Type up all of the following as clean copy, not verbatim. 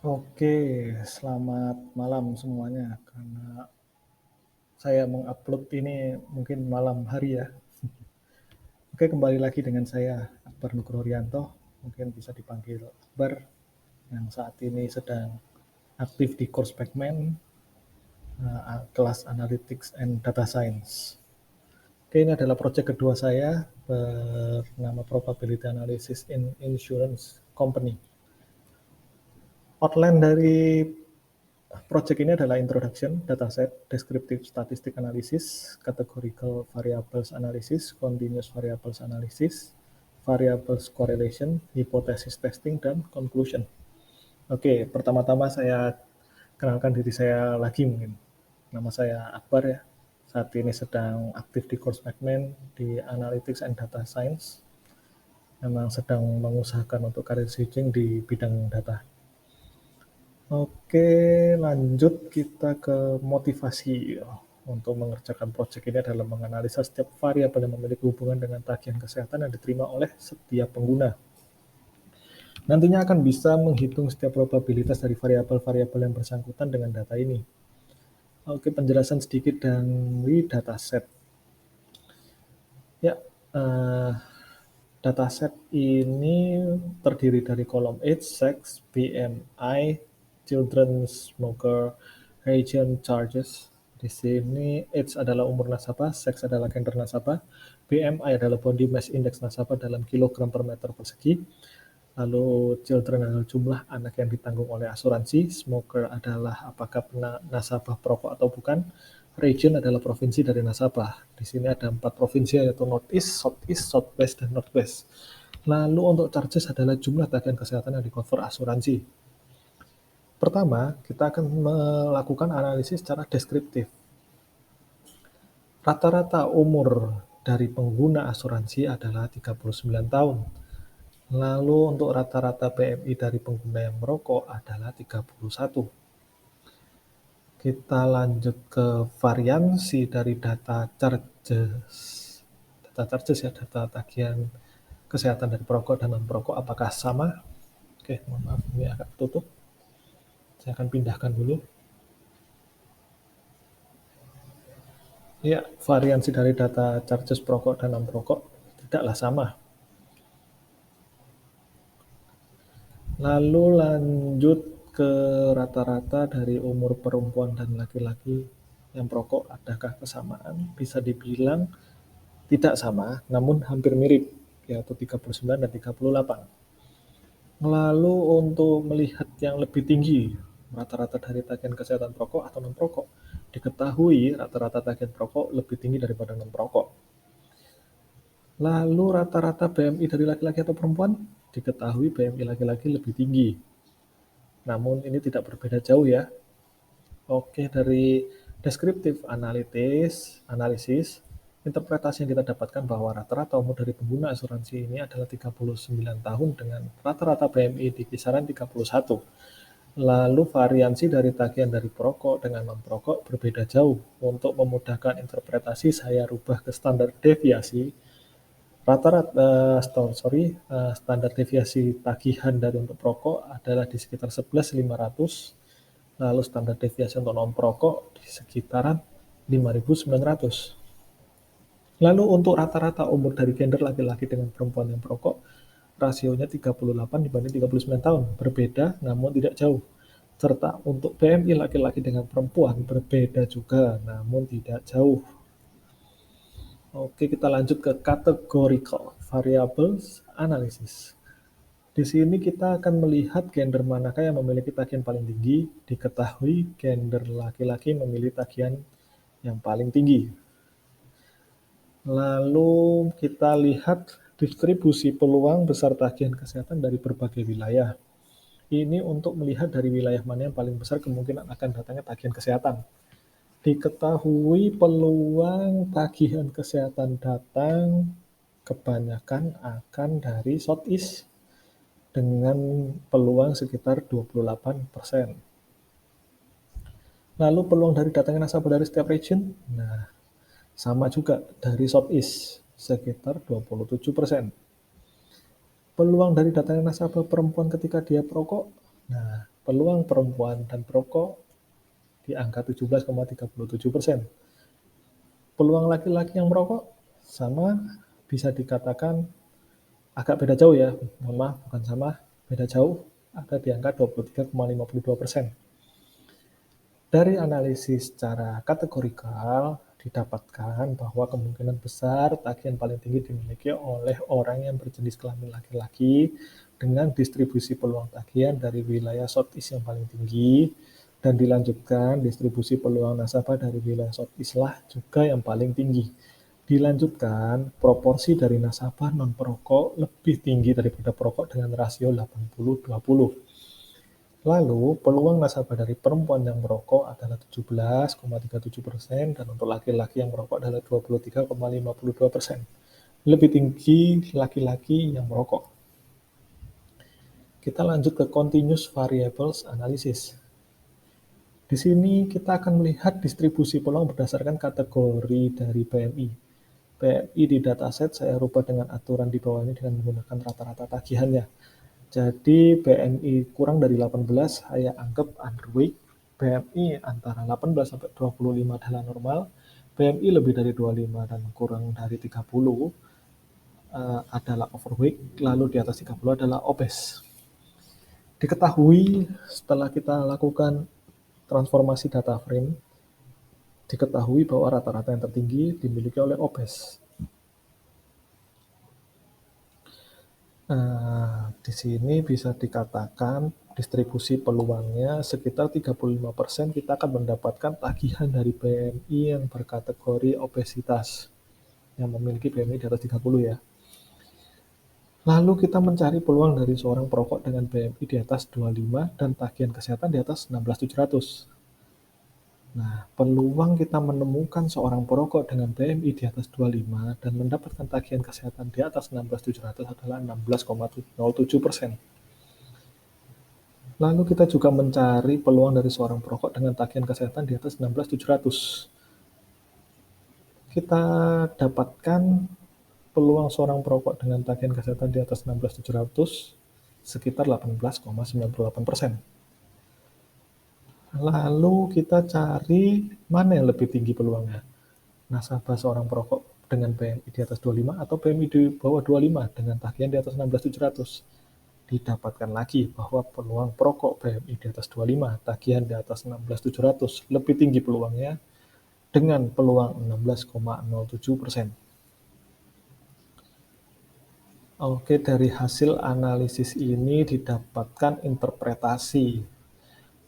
Oke, selamat malam semuanya. Karena saya mengupload ini mungkin malam hari ya. Oke, kembali lagi dengan saya, Akbar Nugroho. Mungkin bisa dipanggil Akbar, yang saat ini sedang aktif di course Pacman, kelas Analytics and Data Science. Oke, ini adalah proyek kedua saya bernama Probability Analysis in Insurance Company. Outline dari project ini adalah introduction, dataset, descriptive statistic analysis, categorical variables analysis, continuous variables analysis, variables correlation, hypothesis testing, dan conclusion. Oke, pertama-tama saya kenalkan diri saya lagi mungkin. Nama saya Akbar ya. Saat ini sedang aktif di course Pacman di Analytics and Data Science. Memang sedang mengusahakan untuk career switching di bidang data. Oke, lanjut kita ke motivasi untuk mengerjakan proyek ini adalah menganalisa setiap variabel yang memiliki hubungan dengan tagihan kesehatan yang diterima oleh setiap pengguna. Nantinya akan bisa menghitung setiap probabilitas dari variabel-variabel yang bersangkutan dengan data ini. Oke, penjelasan sedikit dari dataset. Ya, dataset ini terdiri dari kolom age, sex, BMI, children smoker, region charges. Di sini age adalah umur nasabah, sex adalah gender nasabah, BMI adalah body mass index nasabah dalam kilogram per meter persegi, lalu children adalah jumlah anak yang ditanggung oleh asuransi, smoker adalah apakah nasabah perokok atau bukan, region adalah provinsi dari nasabah. Di sini ada 4 provinsi yaitu Northeast, Southeast, Southwest, dan Northwest. Lalu untuk charges adalah jumlah tagihan kesehatan yang di-cover asuransi. Pertama, kita akan melakukan analisis secara deskriptif. Rata-rata umur dari pengguna asuransi adalah 39 tahun. Lalu untuk rata-rata BMI dari pengguna yang merokok adalah 31. Kita lanjut ke variansi dari data charges. Data charges ya, data tagihan kesehatan dari perokok dan non-perokok apakah sama? Oke, mohon maaf ini agak tutup. Saya akan pindahkan dulu. Ya, variansi dari data charges perokok dan non-perokok tidaklah sama. Lalu lanjut ke rata-rata dari umur perempuan dan laki-laki yang perokok, adakah kesamaan? Bisa dibilang tidak sama, namun hampir mirip, yaitu 39 dan 38. Lalu untuk melihat yang lebih tinggi, rata-rata dari tagihan kesehatan perokok atau non-perokok, diketahui rata-rata tagihan perokok lebih tinggi daripada non-perokok. Lalu rata-rata BMI dari laki-laki atau perempuan, diketahui BMI laki-laki lebih tinggi. Namun ini tidak berbeda jauh ya. Oke, dari deskriptif analisis, interpretasi yang kita dapatkan bahwa rata-rata umur dari pengguna asuransi ini adalah 39 tahun dengan rata-rata BMI di kisaran 31. Lalu variansi dari tagihan dari perokok dengan non-perokok berbeda jauh. Untuk memudahkan interpretasi, saya rubah ke standar deviasi. Standar deviasi tagihan dari untuk perokok adalah di sekitar 11.500. Lalu standar deviasi untuk non-perokok di sekitaran 5.900. Lalu untuk rata-rata umur dari gender laki-laki dengan perempuan yang perokok, rasionya 38 dibanding 39 tahun, berbeda namun tidak jauh. Serta untuk BMI laki-laki dengan perempuan berbeda juga, namun tidak jauh. Oke, kita lanjut ke categorical variables analysis. Di sini kita akan melihat gender manakah yang memiliki tagihan paling tinggi. Diketahui gender laki-laki memilih tagihan yang paling tinggi. Lalu kita lihat distribusi peluang besar tagihan kesehatan dari berbagai wilayah. Ini untuk melihat dari wilayah mana yang paling besar kemungkinan akan datangnya tagihan kesehatan. Diketahui peluang tagihan kesehatan datang kebanyakan akan dari Southeast dengan peluang sekitar 28%. Lalu peluang dari datangnya nasabah dari setiap region, nah sama juga dari Southeast sekitar 27%. Peluang dari datangnya nasabah perempuan ketika dia perokok, nah Peluang perempuan dan perokok di angka 17,37%. Peluang laki-laki yang merokok sama, bisa dikatakan agak beda jauh ya, mohon maaf, bukan sama, beda jauh, ada di angka 23,52%. Dari analisis secara kategorikal, didapatkan bahwa kemungkinan besar tagihan paling tinggi dimiliki oleh orang yang berjenis kelamin laki-laki dengan distribusi peluang tagihan dari wilayah Southeast yang paling tinggi, dan dilanjutkan distribusi peluang nasabah dari wilayah Southeast lah juga yang paling tinggi. Dilanjutkan, proporsi dari nasabah non-perokok lebih tinggi daripada perokok dengan rasio 80-20. Lalu, peluang nasabah dari perempuan yang merokok adalah 17,37% dan untuk laki-laki yang merokok adalah 23,52%. Lebih tinggi laki-laki yang merokok. Kita lanjut ke Continuous Variables Analysis. Di sini kita akan melihat distribusi peluang berdasarkan kategori dari PMI. PMI di dataset saya rubah dengan aturan di bawah ini dengan menggunakan rata-rata tagihannya. Jadi PMI kurang dari 18 saya anggap underweight, PMI antara 18 sampai 25 adalah normal, PMI lebih dari 25 dan kurang dari 30 adalah overweight, lalu di atas 30 adalah obese. Diketahui setelah kita lakukan transformasi data frame, diketahui bahwa rata-rata yang tertinggi dimiliki oleh obese. Di sini bisa dikatakan distribusi peluangnya sekitar 35% kita akan mendapatkan tagihan dari PMI yang berkategori obesitas, yang memiliki PMI di atas 30 ya. Lalu kita mencari peluang dari seorang perokok dengan PMI di atas 25 dan tagihan kesehatan di atas 16.700. Nah, peluang kita menemukan seorang perokok dengan PMI di atas 25 dan mendapatkan tagihan kesehatan di atas 16.700 adalah 16,07%. Lalu kita juga mencari peluang dari seorang perokok dengan tagihan kesehatan di atas 16.700. Kita dapatkan peluang seorang perokok dengan tagihan kesehatan di atas 16.700 sekitar 18,98%. Lalu kita cari mana yang lebih tinggi peluangnya. Nasabah seorang perokok dengan PMI di atas 25 atau PMI di bawah 25 dengan tagihan di atas 16.700. Didapatkan lagi bahwa peluang perokok PMI di atas 25, tagihan di atas 16.700 lebih tinggi peluangnya dengan peluang 16,07%. Oke, dari hasil analisis ini didapatkan interpretasi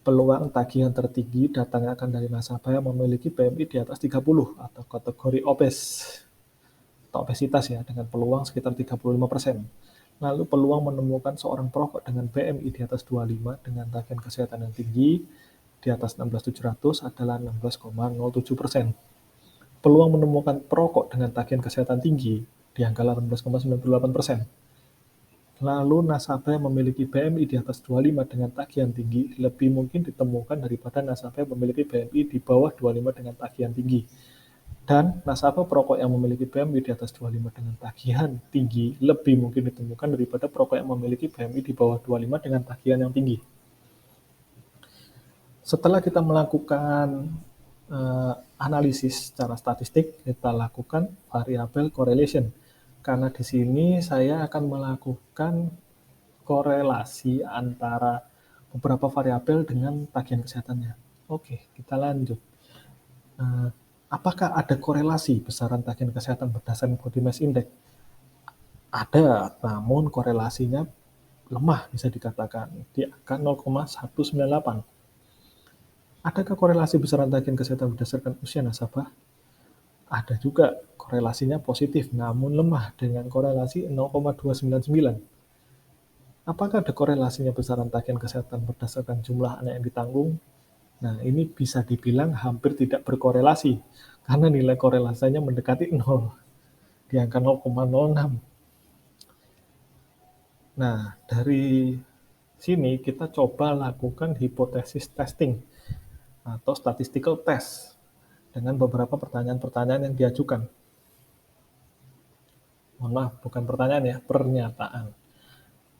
peluang tagihan tertinggi datangnya akan dari nasabah yang memiliki PMI di atas 30 atau kategori obes atau obesitas ya, dengan peluang sekitar 35%. Lalu peluang menemukan seorang perokok dengan PMI di atas 25 dengan tagihan kesehatan yang tinggi di atas 16.700 adalah 16,07%. Peluang menemukan perokok dengan tagihan kesehatan tinggi di angka 18,98%. Lalu nasabah yang memiliki PMI di atas 25 dengan tagihan tinggi lebih mungkin ditemukan daripada nasabah yang memiliki PMI di bawah 25 dengan tagihan tinggi. Dan nasabah perokok yang memiliki PMI di atas 25 dengan tagihan tinggi lebih mungkin ditemukan daripada perokok yang memiliki PMI di bawah 25 dengan tagihan yang tinggi. Setelah kita melakukan analisis secara statistik, kita lakukan variable correlation. Karena di sini saya akan melakukan korelasi antara beberapa variabel dengan tagihan kesehatannya. Oke, kita lanjut. Apakah ada korelasi besaran tagihan kesehatan berdasarkan body mass index? Ada, namun korelasinya lemah bisa dikatakan di angka 0,198. Adakah korelasi besaran tagihan kesehatan berdasarkan usia nasabah? Ada juga, korelasinya positif namun lemah dengan korelasi 0,299. Apakah ada korelasinya besaran tagihan kesehatan berdasarkan jumlah anak yang ditanggung? Nah, ini bisa dibilang hampir tidak berkorelasi, karena nilai korelasinya mendekati 0, di angka 0,06. Nah, dari sini kita coba lakukan hipotesis testing atau statistical test dengan beberapa pertanyaan-pertanyaan yang diajukan. Mohon maaf, bukan pertanyaan ya, pernyataan.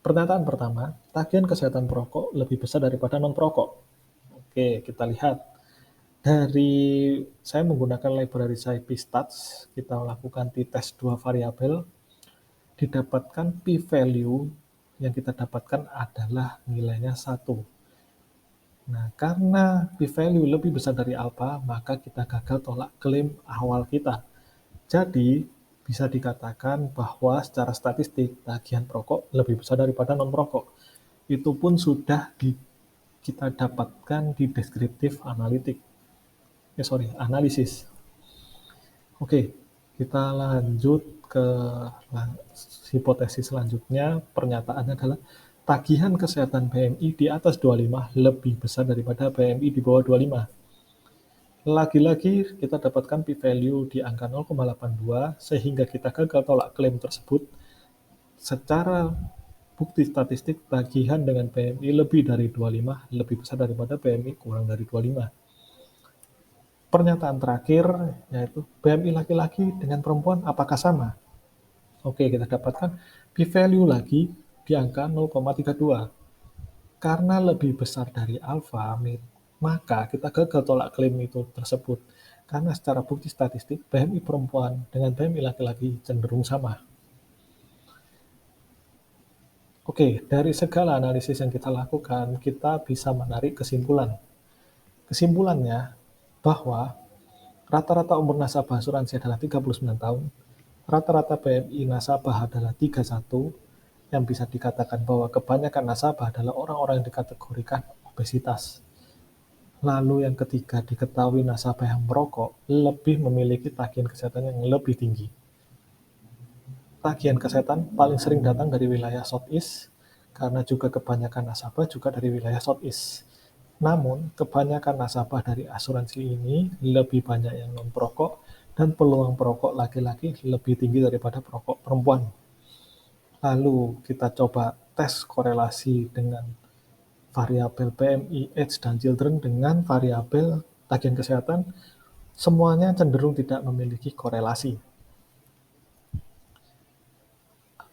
Pernyataan pertama, tagihan kesehatan perokok lebih besar daripada non-perokok. Oke, kita lihat. Saya menggunakan library Scipy-Stats, kita lakukan t-test 2 variabel, didapatkan p-value yang kita dapatkan adalah nilainya 1. Nah, karena p-value lebih besar dari alpha, maka kita gagal tolak klaim awal kita. Jadi, bisa dikatakan bahwa secara statistik, tagihan perokok lebih besar daripada non-perokok. Itu pun sudah kita dapatkan di deskriptif analisis. Oke, kita lanjut ke hipotesis selanjutnya. Pernyataannya adalah tagihan kesehatan BMI di atas 25 lebih besar daripada BMI di bawah 25. Lagi-lagi kita dapatkan p-value di angka 0,82 sehingga kita gagal tolak klaim tersebut. Secara bukti statistik, tagihan dengan BMI lebih dari 25 lebih besar daripada BMI kurang dari 25. Pernyataan terakhir yaitu BMI laki-laki dengan perempuan apakah sama? Oke, kita dapatkan p-value lagi di angka 0,32. Karena lebih besar dari alfa, maka kita gagal tolak klaim itu tersebut. Karena secara bukti statistik, BMI perempuan dengan BMI laki-laki cenderung sama. Oke, dari segala analisis yang kita lakukan, kita bisa menarik kesimpulan. Kesimpulannya, bahwa rata-rata umur nasabah asuransi adalah 39 tahun, rata-rata BMI nasabah adalah 31, yang bisa dikatakan bahwa kebanyakan nasabah adalah orang-orang yang dikategorikan obesitas. Lalu yang ketiga, diketahui nasabah yang merokok lebih memiliki tagihan kesehatan yang lebih tinggi. Tagihan kesehatan paling sering datang dari wilayah Southeast, karena juga kebanyakan nasabah juga dari wilayah Southeast. Namun, kebanyakan nasabah dari asuransi ini lebih banyak yang non-perokok, dan peluang perokok laki-laki lebih tinggi daripada perokok perempuan. Lalu kita coba tes korelasi dengan variabel BMI, age, dan children dengan variabel tagihan kesehatan, semuanya cenderung tidak memiliki korelasi.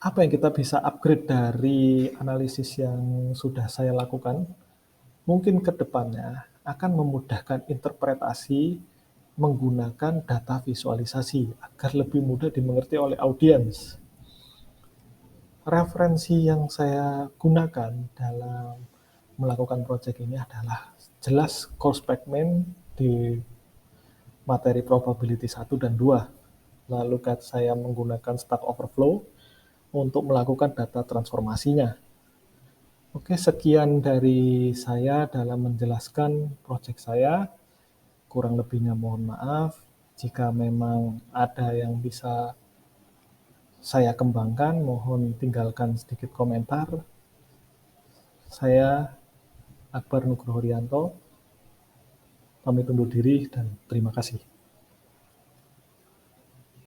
Apa yang kita bisa upgrade dari analisis yang sudah saya lakukan? Mungkin ke depannya akan memudahkan interpretasi menggunakan data visualisasi agar lebih mudah dimengerti oleh audiens. Referensi yang saya gunakan dalam melakukan proyek ini adalah jelas course fragment di materi probability 1 dan 2. Lalu saya menggunakan Stack Overflow untuk melakukan data transformasinya. Oke, sekian dari saya dalam menjelaskan proyek saya. Kurang lebihnya mohon maaf. Jika memang ada yang bisa saya kembangkan, mohon tinggalkan sedikit komentar. Saya Akbar Nugroho Rianto, pamit undur diri dan terima kasih.